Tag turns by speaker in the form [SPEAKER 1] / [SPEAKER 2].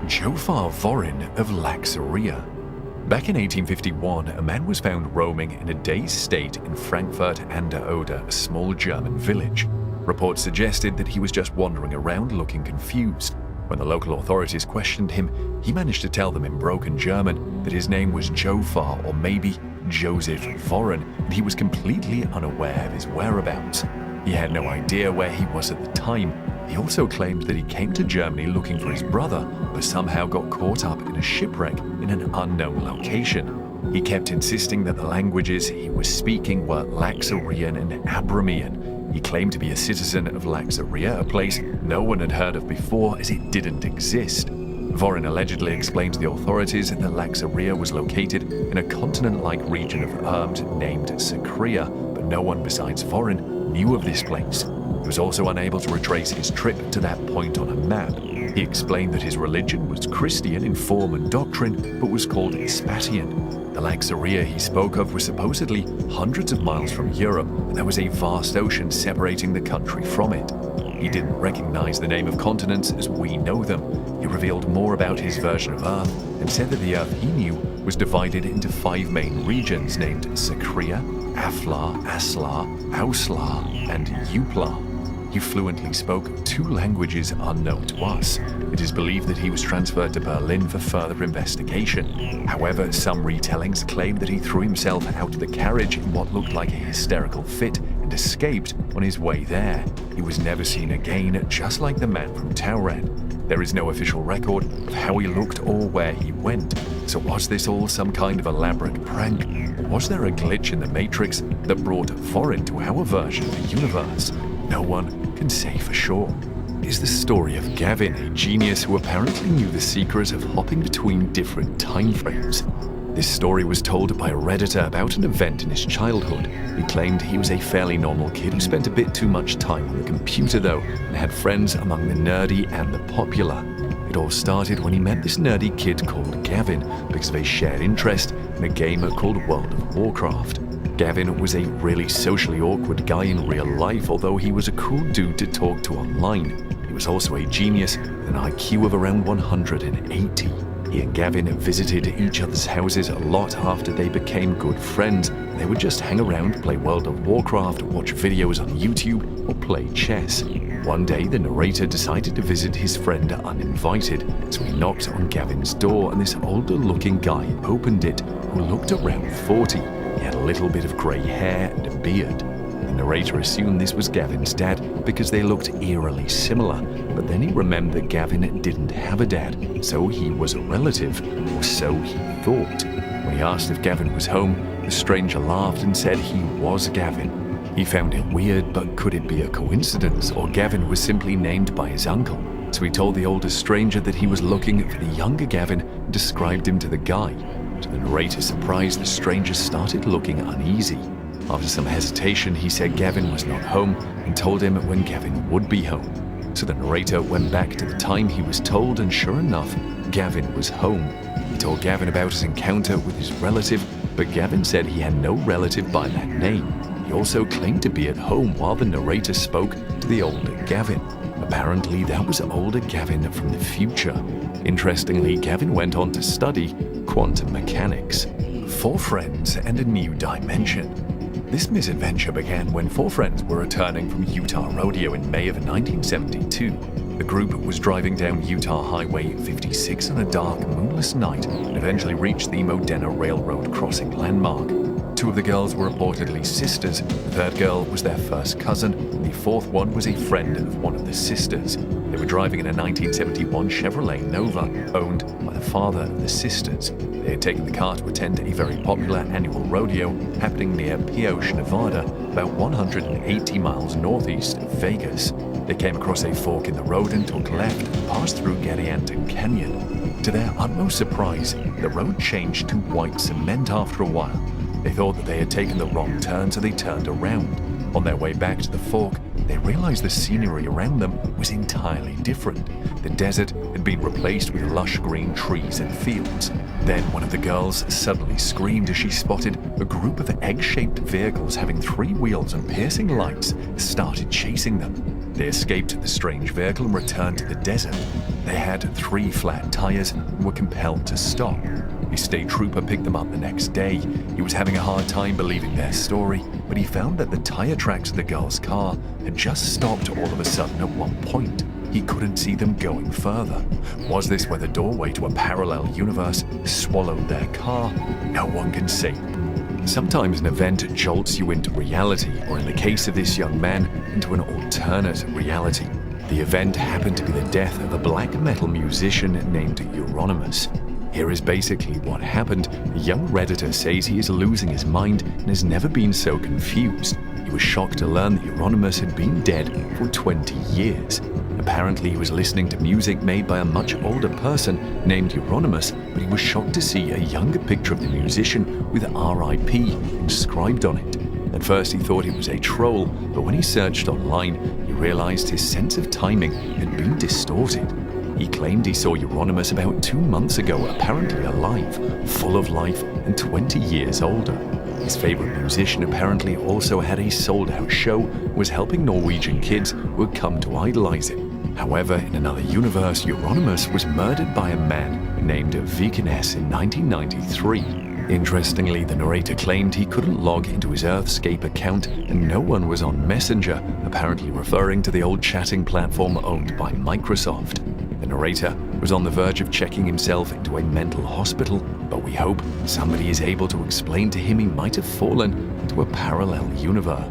[SPEAKER 1] Jofar Vorin of Laxaria. Back in 1851, a man was found roaming in a dazed state in Frankfurt an der Oder, a small German village. Reports suggested that he was just wandering around looking confused. When the local authorities questioned him, he managed to tell them in broken German that his name was Jofar, or maybe Joseph Vorin, and he was completely unaware of his whereabouts. He had no idea where he was at the time. He also claimed that he came to Germany looking for his brother, but somehow got caught up in a shipwreck in an unknown location. He kept insisting that the languages he was speaking were Laxarian and Abramian. He claimed to be a citizen of Laxaria, a place no one had heard of before as it didn't exist. Vorin allegedly explained to the authorities that Laxaria was located in a continent-like region of Ermt named Sakria, but no one besides Vorin knew of this place. He was also unable to retrace his trip to that point on a map. He explained that his religion was Christian in form and doctrine, but was called Ispatian. The Laxaria he spoke of was supposedly hundreds of miles from Europe, and there was a vast ocean separating the country from it. He didn't recognize the name of continents as we know them. He revealed more about his version of Earth and said that the Earth he knew was divided into 5 main regions named Sakria, Aflar, Aslar, Auslar, and Uplar. He fluently spoke 2 languages unknown to us. It is believed that he was transferred to Berlin for further investigation. However, some retellings claim that he threw himself out of the carriage in what looked like a hysterical fit and escaped on his way there. He was never seen again, just like the man from Taured. There is no official record of how he looked or where he went. So was this all some kind of elaborate prank? Or was there a glitch in the Matrix that brought Vorin to our version of the universe? No one can say for sure. It is the story of Gavin, a genius who apparently knew the secret of hopping between different time frames. This story was told by a Redditor about an event in his childhood. He claimed he was a fairly normal kid who spent a bit too much time on the computer though, and had friends among the nerdy and the popular. It all started when he met this nerdy kid called Gavin because of a shared interest in a game called World of Warcraft. Gavin was a really socially awkward guy in real life, although he was a cool dude to talk to online. He was also a genius with an IQ of around 180. He and Gavin visited each other's houses a lot after they became good friends. They would just hang around, play World of Warcraft, watch videos on YouTube, or play chess. One day, the narrator decided to visit his friend uninvited, so he knocked on Gavin's door and this older-looking guy opened it, who looked around 40. He had a little bit of grey hair and a beard. The narrator assumed this was Gavin's dad because they looked eerily similar, but then he remembered that Gavin didn't have a dad, so he was a relative, or so he thought. When he asked if Gavin was home, the stranger laughed and said he was Gavin. He found it weird, but could it be a coincidence, or Gavin was simply named by his uncle? So he told the older stranger that he was looking for the younger Gavin and described him to the guy. To the narrator's surprise, the stranger started looking uneasy. After some hesitation, he said Gavin was not home and told him when Gavin would be home. So the narrator went back to the time he was told, and sure enough, Gavin was home. He told Gavin about his encounter with his relative, but Gavin said he had no relative by that name. He also claimed to be at home while the narrator spoke to the older Gavin. Apparently, that was older Gavin from the future. Interestingly, Gavin went on to study quantum mechanics. 4 friends and a new dimension. This misadventure began when 4 friends were returning from Utah Rodeo in May of 1972. The group was driving down Utah Highway 56 on a dark, moonless night and eventually reached the Modena Railroad crossing landmark. 2 of the girls were reportedly sisters, the 3rd girl was their first cousin, and the 4th one was a friend of one of the sisters. They were driving in a 1971 Chevrolet Nova, owned by the father of the sisters. They had taken the car to attend a very popular annual rodeo happening near Pioche, Nevada, about 180 miles northeast of Vegas. They came across a fork in the road and took left and passed through Gadianton Canyon. To their utmost surprise, the road changed to white cement after a while. They thought that they had taken the wrong turn, so they turned around. On their way back to the fork, they realized the scenery around them was entirely different. The desert had been replaced with lush green trees and fields. Then one of the girls suddenly screamed as she spotted a group of egg-shaped vehicles having 3 wheels and piercing lights started chasing them. They escaped the strange vehicle and returned to the desert. They had 3 flat tires and were compelled to stop. A state trooper picked them up the next day. He was having a hard time believing their story, but he found that the tire tracks of the girl's car had just stopped all of a sudden at one point. He couldn't see them going further. Was this where the doorway to a parallel universe swallowed their car? No one can say. Sometimes an event jolts you into reality, or in the case of this young man, into an alternate reality. The event happened to be the death of a black metal musician named Euronymous. Here is basically what happened. A young Redditor says he is losing his mind and has never been so confused. He was shocked to learn that Euronymous had been dead for 20 years. Apparently, he was listening to music made by a much older person named Euronymous, but he was shocked to see a younger picture of the musician with R.I.P. inscribed on it. At first, he thought it was a troll, but when he searched online, he realized his sense of timing had been distorted. He claimed he saw Euronymous about 2 months ago, apparently alive, full of life, and 20 years older. His favorite musician apparently also had a sold-out show, was helping Norwegian kids who had come to idolize him. However, in another universe, Euronymous was murdered by a man named Vikernes in 1993. Interestingly, the narrator claimed he couldn't log into his Earthscape account and no one was on Messenger, apparently referring to the old chatting platform owned by Microsoft. The narrator was on the verge of checking himself into a mental hospital, but we hope somebody is able to explain to him he might have fallen into a parallel universe.